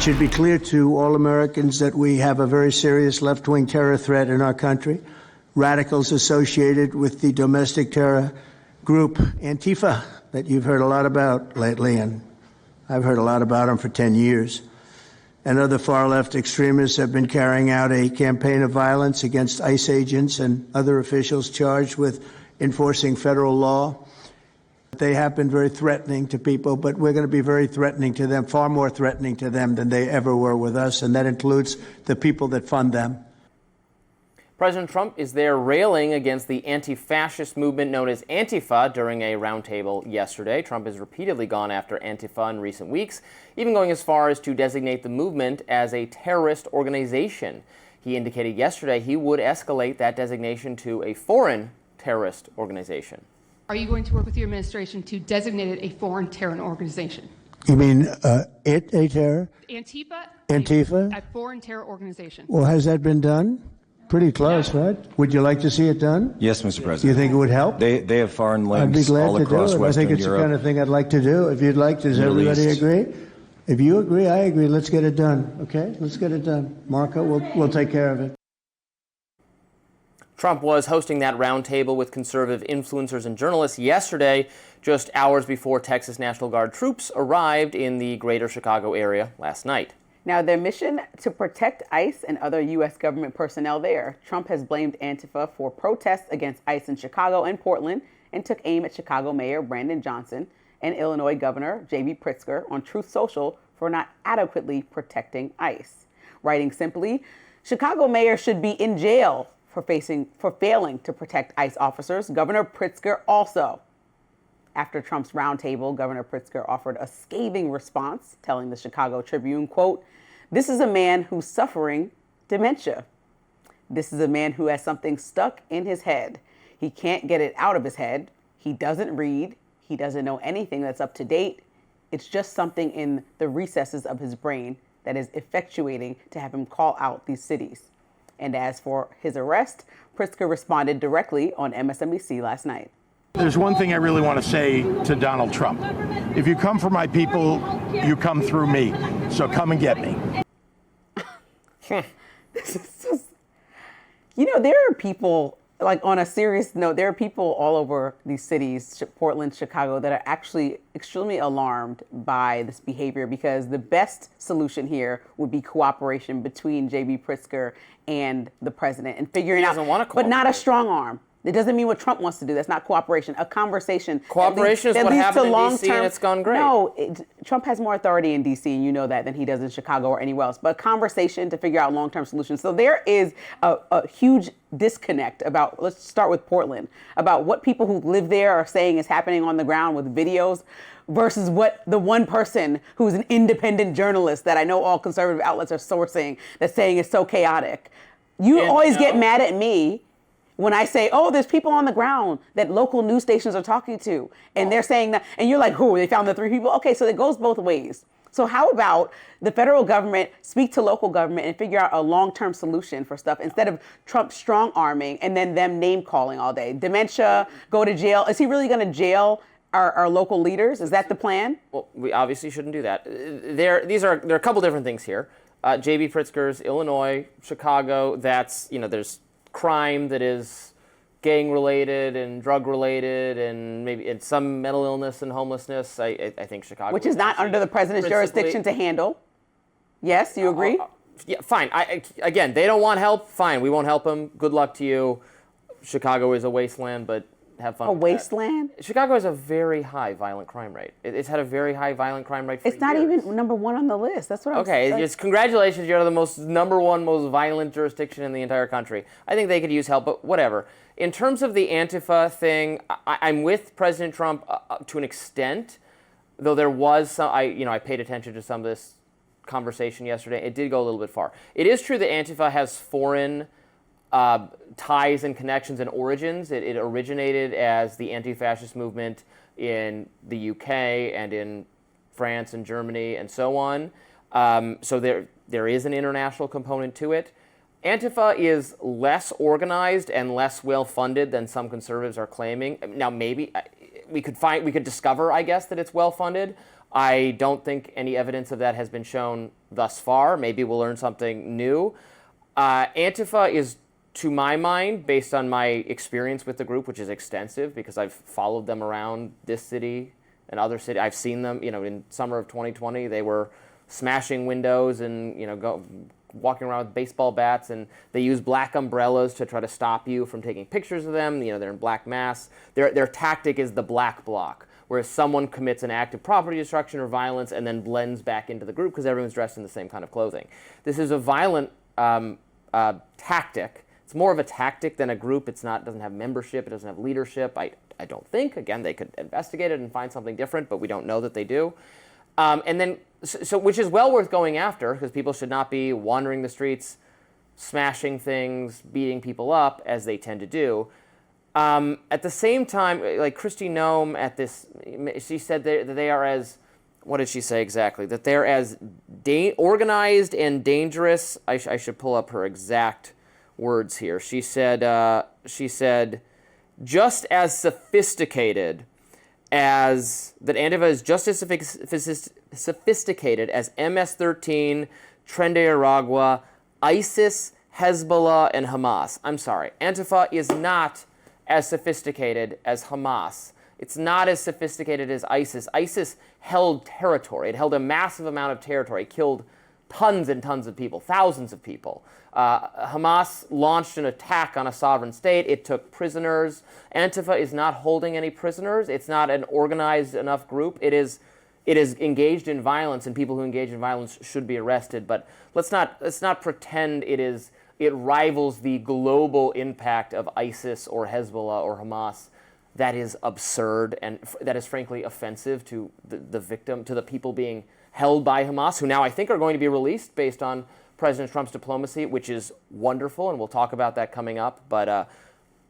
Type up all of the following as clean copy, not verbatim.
It should be clear to all Americans that we have a very serious left-wing terror threat in our country. Radicals associated with the domestic terror group Antifa that you've heard a lot about lately, and I've heard a lot about them for 10 years. And other far-left extremists have been carrying out a campaign of violence against ICE agents and other officials charged with enforcing federal law. They have been very threatening to people, but we're going to be very threatening to them, far more threatening to them than they ever were with us, and that includes the people that fund them. President Trump is there railing against the anti-fascist movement known as Antifa during a roundtable yesterday. Trump has repeatedly gone after Antifa in recent weeks, even going as far as to designate the movement as a terrorist organization. He indicated yesterday he would escalate that designation to a foreign terrorist organization. Are you going to work with your administration to designate it a foreign terror organization? You mean it a terror? Antifa? Antifa? A foreign terror organization. Well, has that been done? Pretty close, right? Would you like to see it done? Yes, Mr. President. Do you think it would help? They have foreign I'd be links glad all to across do it. Western I think it's Europe. the kind of thing I'd like to do. If you'd like, does Middle everybody East. agree? If you agree, I agree. Let's get it done, okay? Let's get it done. Marco, we'll take care of it. Trump was hosting that roundtable with conservative influencers and journalists yesterday, just hours before Texas National Guard troops arrived in the greater Chicago area last night. Now, their mission to protect ICE and other U.S. government personnel there. Trump has blamed Antifa for protests against ICE in Chicago and Portland and took aim at Chicago Mayor Brandon Johnson and Illinois Governor J.B. Pritzker on Truth Social for not adequately protecting ICE. Writing simply, Chicago Mayor should be in jail for failing to protect ICE officers. Governor Pritzker also. After Trump's roundtable, Governor Pritzker offered a scathing response, telling the Chicago Tribune, quote, "This is a man who's suffering dementia. This is a man who has something stuck in his head. He can't get it out of his head. He doesn't read. He doesn't know anything that's up to date. It's just something in the recesses of his brain that is effectuating to have him call out these cities." And as for his arrest, Pritzker responded directly on MSNBC last night. There's one thing I really want to say to Donald Trump. If you come for my people, you come through me. So come and get me. This is just, there are people, like on a serious note, there are people all over these cities, Portland, Chicago, that are actually extremely alarmed by this behavior, because the best solution here would be cooperation between J.B. Pritzker and the president and figuring out, but not a strong arm. It doesn't mean what Trump wants to do. That's not cooperation. A conversation. Cooperation is what happened in D.C. and it's gone great. No, Trump has more authority in D.C. and you know that than he does in Chicago or anywhere else. But conversation to figure out long-term solutions. So there is a huge disconnect about, let's start with Portland, about what people who live there are saying is happening on the ground with videos versus what the one person who's an independent journalist that I know all conservative outlets are sourcing that's saying is so chaotic. You always get mad at me when I say, oh, there's people on the ground that local news stations are talking to, and they're saying that, and you're like, who, they found the 3 people? Okay, so it goes both ways. So how about the federal government speak to local government and figure out a long-term solution for stuff instead of Trump strong-arming and then them name-calling all day? Dementia, go to jail. Is he really going to jail our local leaders? Is that the plan? Well, we obviously shouldn't do that. There are a couple different things here. J.B. Pritzker's Illinois, Chicago, that's, there's crime that is gang-related and drug-related and maybe it's some mental illness and homelessness. I think Chicago... Which is not under the president's jurisdiction to handle. Yes, you agree? Yeah, fine. Again, they don't want help. Fine, we won't help them. Good luck to you. Chicago is a wasteland, but have fun. A wasteland? Chicago has a very high violent crime rate. It's had a very high violent crime rate for years. It's not even number one on the list. That's what I'm saying. Okay, congratulations. You're the number one most violent jurisdiction in the entire country. I think they could use help, but whatever. In terms of the Antifa thing, I'm with President Trump to an extent, though there was some, I paid attention to some of this conversation yesterday. It did go a little bit far. It is true that Antifa has foreign ties and connections and origins. It originated as the anti-fascist movement in the UK and in France and Germany and so on. So there is an international component to it. Antifa is less organized and less well-funded than some conservatives are claiming. Now, maybe we could discover, I guess, that it's well-funded. I don't think any evidence of that has been shown thus far. Maybe we'll learn something new. Antifa is, to my mind, based on my experience with the group, which is extensive because I've followed them around this city and other cities. I've seen them, in summer of 2020, they were smashing windows and, walking around with baseball bats, and they use black umbrellas to try to stop you from taking pictures of them. They're in black masks. Their tactic is the black bloc, where someone commits an act of property destruction or violence and then blends back into the group because everyone's dressed in the same kind of clothing. This is a violent tactic. It's more of a tactic than a group. Doesn't have membership. It doesn't have leadership. I don't think. Again, they could investigate it and find something different, but we don't know that they do. Which is well worth going after, because people should not be wandering the streets, smashing things, beating people up, as they tend to do. At the same time, like Kristi Noem at this, she said that they are as, what did she say exactly? That they're as organized and dangerous. I should pull up her exact words here. She said, just as sophisticated as, that Antifa is just as sophisticated as MS-13, Tren de Aragua, ISIS, Hezbollah, and Hamas. I'm sorry. Antifa is not as sophisticated as Hamas. It's not as sophisticated as ISIS. ISIS held territory. It held a massive amount of territory. It killed tons and tons of people, thousands of people. Hamas launched an attack on a sovereign state. It took prisoners. Antifa is not holding any prisoners. It's not an organized enough group. It is engaged in violence, and people who engage in violence should be arrested. But let's not pretend it rivals the global impact of ISIS or Hezbollah or Hamas. That is absurd, and that is frankly offensive to the victim, to the people being held by Hamas, who now I think are going to be released based on President Trump's diplomacy, which is wonderful, and we'll talk about that coming up. But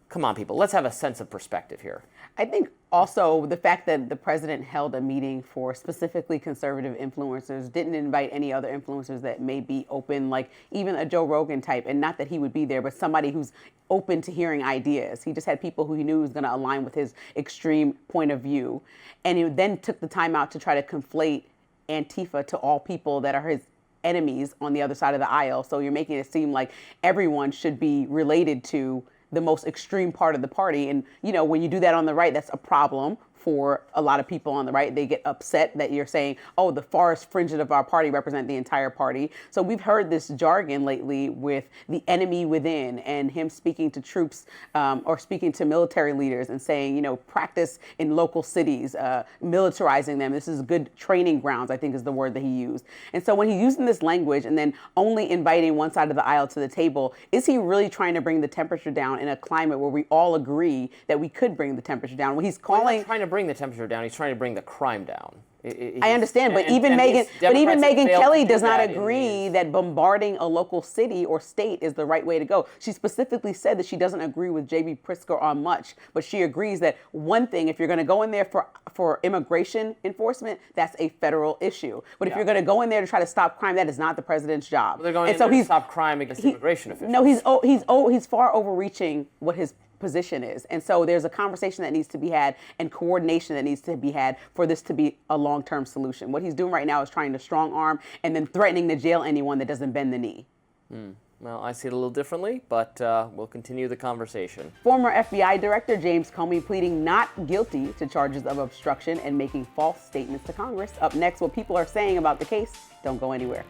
come on, people, let's have a sense of perspective here. I think also the fact that the president held a meeting for specifically conservative influencers, didn't invite any other influencers that may be open, like even a Joe Rogan type, and not that he would be there, but somebody who's open to hearing ideas. He just had people who he knew was going to align with his extreme point of view. And he then took the time out to try to conflate Antifa to all people that are his enemies on the other side of the aisle. So you're making it seem like everyone should be related to the most extreme part of the party. And, when you do that on the right, that's a problem for a lot of people on the right. They get upset that you're saying, oh, the farthest fringes of our party represent the entire party. So we've heard this jargon lately with the enemy within, and him speaking to troops or speaking to military leaders and saying, practice in local cities, militarizing them. This is good training grounds, I think is the word that he used. And so when he's using this language and then only inviting one side of the aisle to the table, is he really trying to bring the temperature down in a climate where we all agree that we could bring the temperature down? When he's calling... He's not trying to bring the temperature down. He's trying to bring the crime down. I understand, but even Megyn Kelly does not agree that bombarding a local city or state is the right way to go. She specifically said that she doesn't agree with J.B. Pritzker on much, but she agrees that one thing, if you're going to go in there for immigration enforcement, that's a federal issue. But if you're going to go in there to try to stop crime, that is not the president's job. Well, they're going in there to stop crime against immigration officials. No, he's far overreaching what his position is. And so there's a conversation that needs to be had and coordination that needs to be had for this to be a long-term solution. What he's doing right now is trying to strong arm and then threatening to jail anyone that doesn't bend the knee. Well, I see it a little differently, but we'll continue the conversation. Former FBI Director James Comey pleading not guilty to charges of obstruction and making false statements to Congress. Up next, what people are saying about the case. Don't go anywhere.